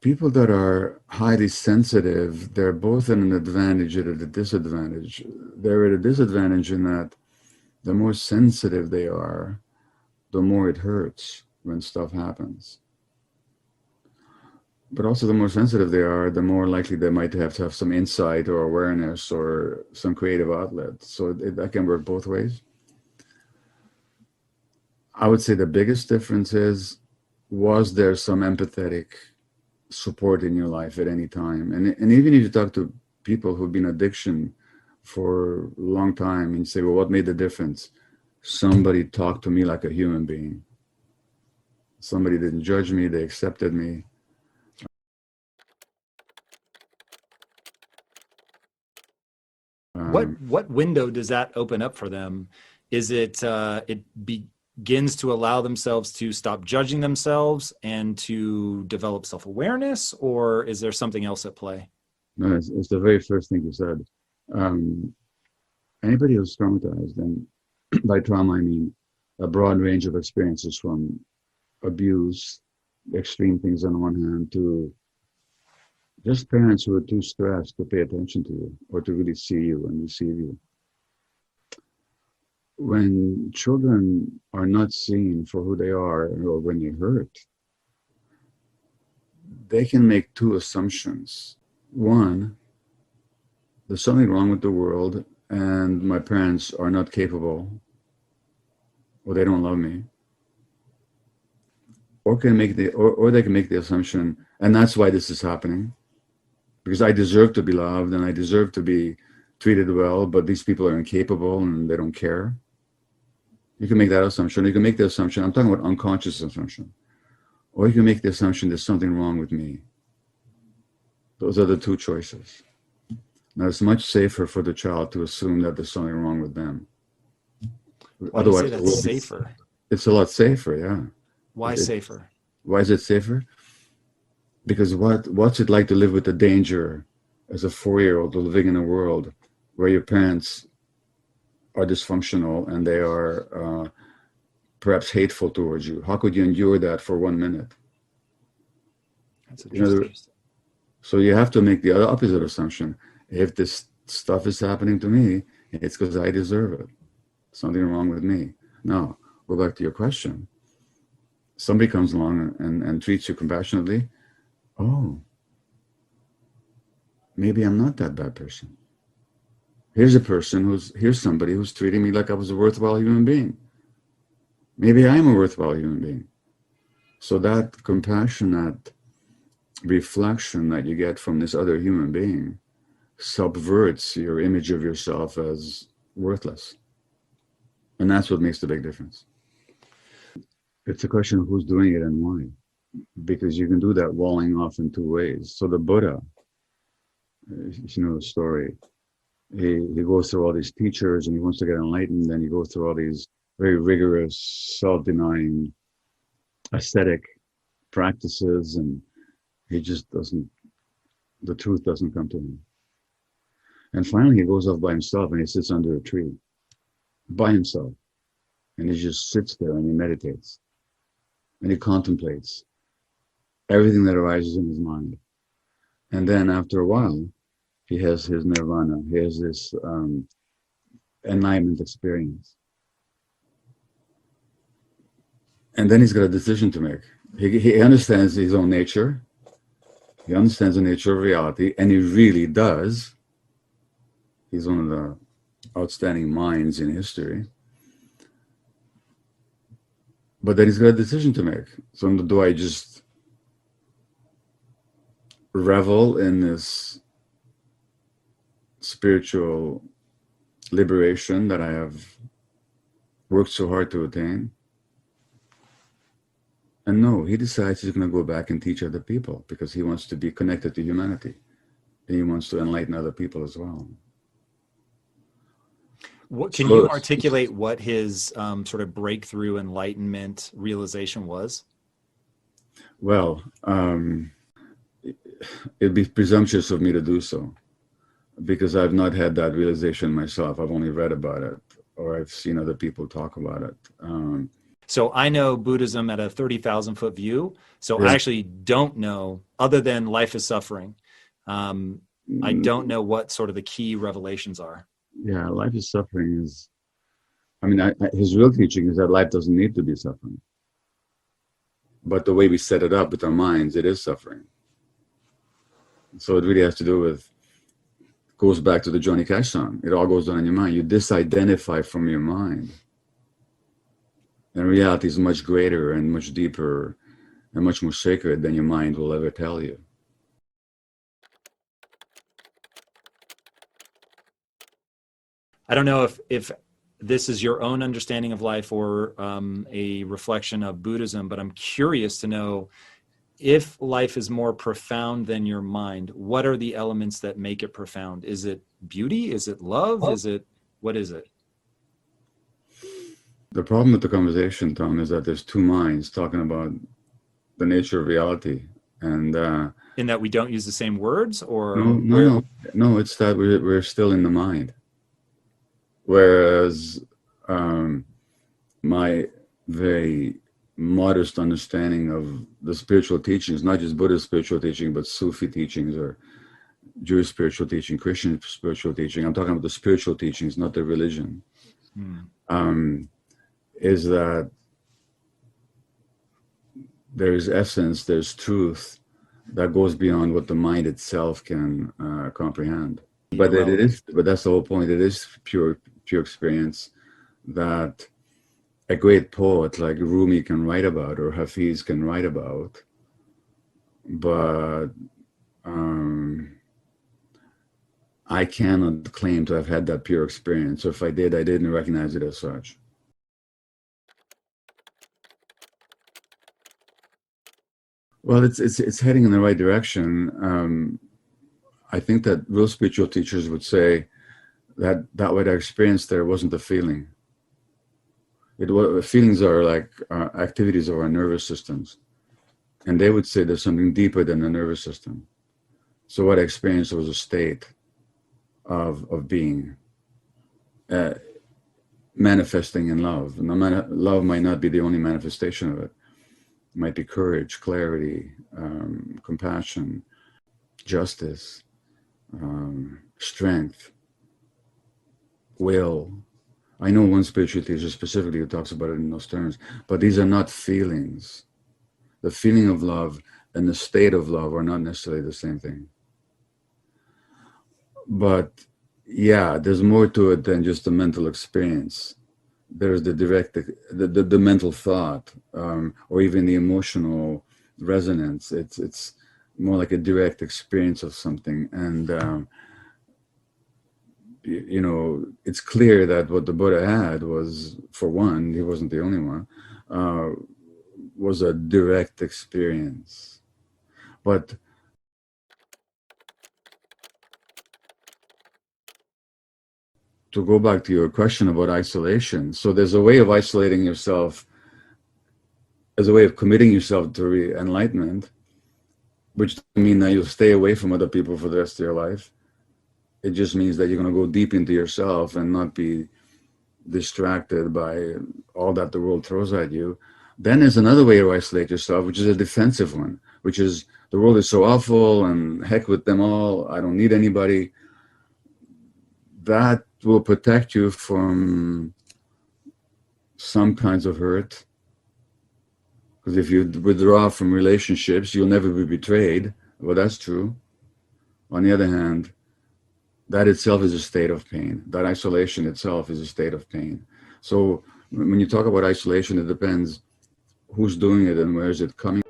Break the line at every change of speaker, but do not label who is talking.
People that are highly sensitive, they're both at an advantage and at a disadvantage. They're at a disadvantage in that the more sensitive they are, the more it hurts when stuff happens. But also, the more sensitive they are, the more likely they might have to have some insight or awareness or some creative outlet. So that can work both ways. I would say the biggest difference is, was there some empathetic support in your life at any time? And even if you talk to people who've been addiction for a long time and you say, well, what made the difference? Somebody talked to me like a human being. Somebody didn't judge me, they accepted me. Um,
What window does that open up for them? Is it it begins to allow themselves to stop judging themselves and to develop self-awareness, or is there something else at play?
no, it's the very first thing you said. Um, Anybody who's traumatized, and by trauma I mean a broad range of experiences from abuse, extreme things on one hand, to just parents who are too stressed to pay attention to you or to really see you and receive you. When children are not seen for who they are or when they hurt, they can make two assumptions. One, there's something wrong with the world and my parents are not capable or they don't love me. Or they can make the assumption, and that's why this is happening, because I deserve to be loved and I deserve to be treated well, but these people are incapable and they don't care. You can make that assumption. You can make the assumption, I'm talking about unconscious assumption, or you can make the assumption there's something wrong with me. Those are the two choices. Now, it's much safer for the child to assume that there's something wrong with them.
Why do you say
Otherwise,
that's safer?
it's a lot safer, yeah.
Why
It,
safer?
why is it safer? Because what's it like to live with the danger as a 4-year-old living in a world where your parents are dysfunctional and they are perhaps hateful towards you? How could you endure that for 1 minute?
That's
You know,
interesting.
so you have to make the other opposite assumption. If this stuff is happening to me, it's because I deserve it. Something wrong with me. Now, go back to your question. Somebody comes along and treats you compassionately. Oh, maybe I'm not that bad person. Here's somebody who's treating me like I was a worthwhile human being. Maybe I am a worthwhile human being. So that compassionate reflection that you get from this other human being subverts your image of yourself as worthless. And that's what makes the big difference. It's a question of who's doing it and why. Because you can do that walling off in two ways. So the Buddha, you know the story, he goes through all these teachers and he wants to get enlightened, and he goes through all these very rigorous, self-denying, ascetic practices, and he just doesn't, the truth doesn't come to him. And finally, he goes off by himself and he sits under a tree by himself. And he just sits there and he meditates and he contemplates everything that arises in his mind. And then after a while, he has his nirvana, he has this enlightenment experience. And then he's got a decision to make. He understands his own nature, he understands the nature of reality, and he really does. He's one of the outstanding minds in history. But then he's got a decision to make. So do I just revel in this spiritual liberation that I have worked so hard to attain? And no, he decides he's going to go back and teach other people because he wants to be connected to humanity. And he wants to enlighten other people as well.
Can you
So,
articulate what his sort of breakthrough enlightenment realization was?
well, it'd be presumptuous of me to do so because I've not had that realization myself. I've only read about it or I've seen other people talk about it.
So I know Buddhism at a 30,000 foot view. So I
Yeah.
actually don't know, other than life is suffering. I don't know what sort of the key revelations are.
Yeah, life is suffering is, I mean, his real teaching is that life doesn't need to be suffering. But the way we set it up with our minds, it is suffering. So it really has to do with, goes back to the Johnny Cash song. It all goes on in your mind. You disidentify from your mind. And reality is much greater and much deeper and much more sacred than your mind will ever tell you.
I don't know if this is your own understanding of life or a reflection of Buddhism, but I'm curious to know if life is more profound than your mind, what are the elements that make it profound? Is it beauty? Is it love? What is it?
The problem with the conversation, Tom, is that there's two minds talking about the nature of reality. And
In that we don't use the same words,
no,
or
no,
where?
no, it's that we're still in the mind. Whereas my very modest understanding of the spiritual teachings, not just Buddhist spiritual teaching, but Sufi teachings or Jewish spiritual teaching, Christian spiritual teaching. I'm talking about the spiritual teachings, not the religion. Is that there's essence, there's truth that goes beyond what the mind itself can comprehend. But it is, but that's the whole point. It is pure experience that a great poet like Rumi can write about or Hafiz can write about. But I cannot claim to have had that pure experience. Or if I did, I didn't recognize it as such. Well, it's heading in the right direction. I think that real spiritual teachers would say that what I experienced there wasn't a feeling. Feelings are like activities of our nervous systems, and they would say there's something deeper than the nervous system. So what I experienced was a state of being, manifesting in love. And love might not be the only manifestation of it. It might be courage, clarity, compassion, justice, strength, will. I know one spiritual teacher specifically who talks about it in those terms, but these are not feelings. The feeling of love and the state of love are not necessarily the same thing. But yeah, there's more to it than just the mental experience. There's the direct, the mental thought, or even the emotional resonance. It's more like a direct experience of something. And you know, it's clear that what the Buddha had was, for one, he wasn't the only one, was a direct experience. But to go back to your question about isolation, so there's a way of isolating yourself as a way of committing yourself to enlightenment, which doesn't mean that you'll stay away from other people for the rest of your life. It just means that you're going to go deep into yourself and not be distracted by all that the world throws at you. Then there's another way to isolate yourself, which is a defensive one, which is the world is so awful and heck with them all. I don't need anybody. That will protect you from some kinds of hurt. Because if you withdraw from relationships, you'll never be betrayed. Well, that's true. On the other hand, that itself is a state of pain. That isolation itself is a state of pain. So when you talk about isolation, it depends who's doing it and where is it coming